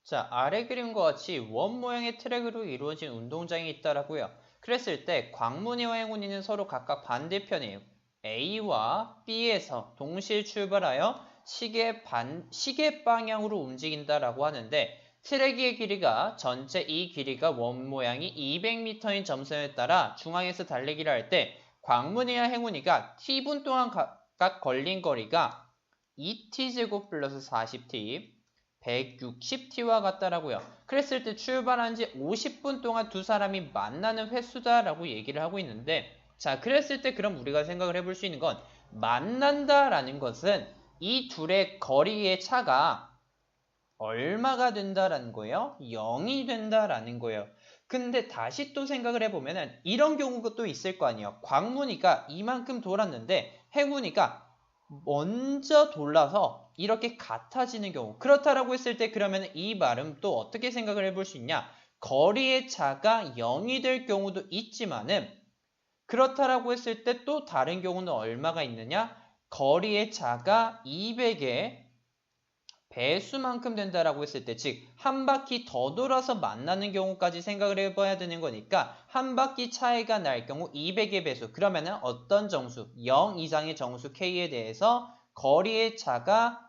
자, 아래 그림과 같이 원 모양의 트랙으로 이루어진 운동장이 있다라고요. 그랬을 때 광문이와 행운이는 서로 각각 반대편이에요. A와 B에서 동시에 출발하여 시계 방향으로 움직인다라고 하는데 트랙의 길이가 전체 이 길이가 원 모양이 200m인 점선에 따라 중앙에서 달리기를 할 때 광문이와 행운이가 t분 동안 각각 걸린 거리가 2t제곱 플러스 40t 160t와 같다라고요. 그랬을 때 출발한 지 50분 동안 두 사람이 만나는 횟수다라고 얘기를 하고 있는데 자, 그랬을 때 그럼 우리가 생각을 해볼 수 있는 건 만난다라는 것은 이 둘의 거리의 차가 얼마가 된다라는 거예요? 0이 된다라는 거예요. 근데 다시 또 생각을 해보면은 이런 경우가 또 있을 거 아니에요. 광문이가 이만큼 돌았는데 행운이가 먼저 돌아서 이렇게 같아지는 경우. 그렇다라고 했을 때 그러면 이 말은 또 어떻게 생각을 해볼 수 있냐? 거리의 차가 0이 될 경우도 있지만은 그렇다라고 했을 때 또 다른 경우는 얼마가 있느냐? 거리의 차가 200의 배수만큼 된다라고 했을 때, 즉 한 바퀴 더 돌아서 만나는 경우까지 생각을 해봐야 되는 거니까 한 바퀴 차이가 날 경우 200의 배수, 그러면은 어떤 정수, 0 이상의 정수 K에 대해서 거리의 차가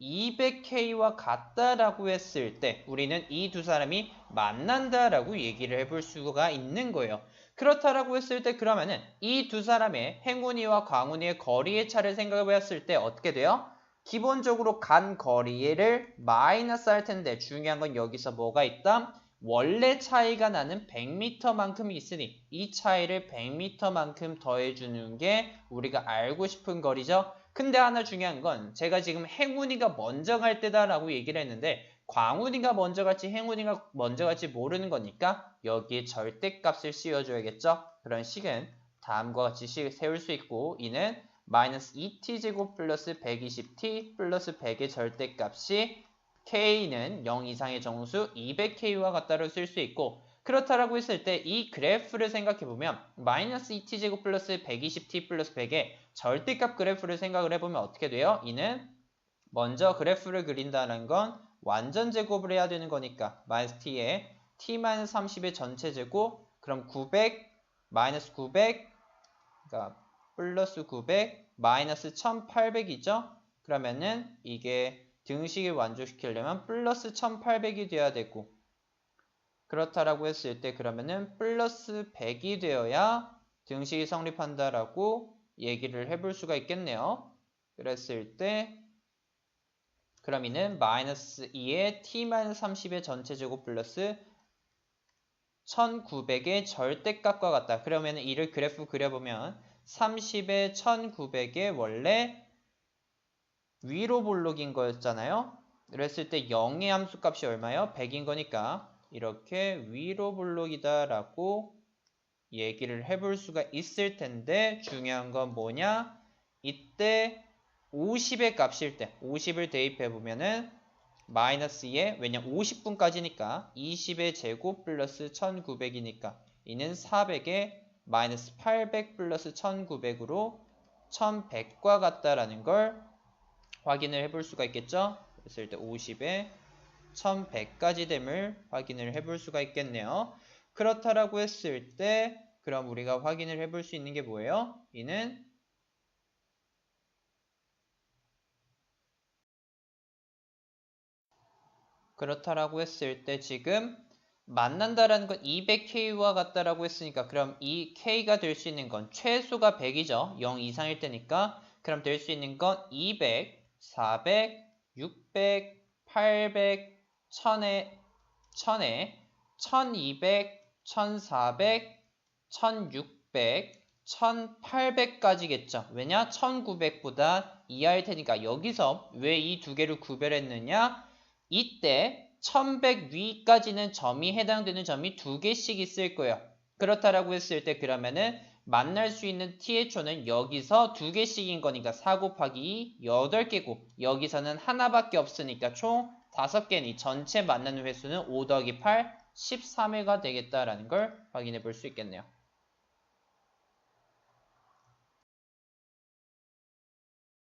200K와 같다라고 했을 때 우리는 이 두 사람이 만난다라고 얘기를 해볼 수가 있는 거예요. 그렇다라고 했을 때 그러면은 이 두 사람의 행운이와 광운이의 거리의 차를 생각해 봤을 때 어떻게 돼요? 기본적으로 간 거리를 마이너스 할 텐데 중요한 건 여기서 뭐가 있다? 원래 차이가 나는 100m만큼이 있으니 이 차이를 100m만큼 더해주는 게 우리가 알고 싶은 거리죠. 근데 하나 중요한 건 제가 지금 행운이가 먼저 갈 때다라고 얘기를 했는데 광운이가 먼저 갈지 행운이가 먼저 갈지 모르는 거니까 여기에 절대값을 씌워줘야겠죠. 그런 식은 다음과 같이 세울 수 있고 이는 마이너스 2t제곱 플러스 120t 플러스 100의 절대값이 k는 0 이상의 정수 200k와 같다로 쓸 수 있고 그렇다라고 했을 때 이 그래프를 생각해보면 마이너스 2t제곱 플러스 120t 플러스 100의 절대값 그래프를 생각을 해보면 어떻게 돼요? 이는 먼저 그래프를 그린다는 건 완전 제곱을 해야 되는 거니까 마이너스 t에 t-30의 전체 제곱 그럼 900 마이너스 900 그러니까 플러스 900 마이너스 1800이죠? 그러면은 이게 등식을 완족시키려면 플러스 1800이 돼야 되고 그렇다라고 했을 때 그러면은 플러스 100이 되어야 등식이 성립한다라고 얘기를 해볼 수가 있겠네요. 그랬을 때 그럼 이는 마이너스 2의 t-30의 전체 제곱 플러스 1900의 절대값과 같다. 그러면 이를 그래프 그려보면 30의 1900의 원래 위로 볼록인 거였잖아요. 그랬을 때 0의 함수값이 얼마예요? 100인 거니까 이렇게 위로 볼록이다 라고 얘기를 해볼 수가 있을 텐데 중요한 건 뭐냐? 이때 50의 값일 때 50을 대입해 보면은 마이너스 2에 왜냐면 50분까지니까 20의 제곱 플러스 1900이니까 이는 400에 마이너스 800 플러스 1900으로 1100과 같다라는 걸 확인을 해볼 수가 있겠죠? 그랬을 때 50에 1100까지 됨을 확인을 해볼 수가 있겠네요. 그렇다라고 했을 때 그럼 우리가 확인을 해볼 수 있는 게 뭐예요? 이는 그렇다라고 했을 때 지금 만난다라는 건 200K와 같다라고 했으니까 그럼 이 K가 될 수 있는 건 최소가 100이죠. 0 이상일 때니까 그럼 될 수 있는 건 200, 400, 600, 800, 1000에 1200, 1400, 1600, 1800까지겠죠. 왜냐? 1900보다 이하일 테니까 여기서 왜 이 두 개를 구별했느냐? 이때 1100 위까지는 점이 해당되는 점이 두 개씩 있을 거예요. 그렇다라고 했을 때 그러면은 만날 수 있는 t의 초는 여기서 두 개씩인 거니까 4 곱하기 2, 8개고 여기서는 하나밖에 없으니까 총 5개니 전체 만나는 횟수는 5 더하기 8, 13회가 되겠다라는 걸 확인해 볼 수 있겠네요.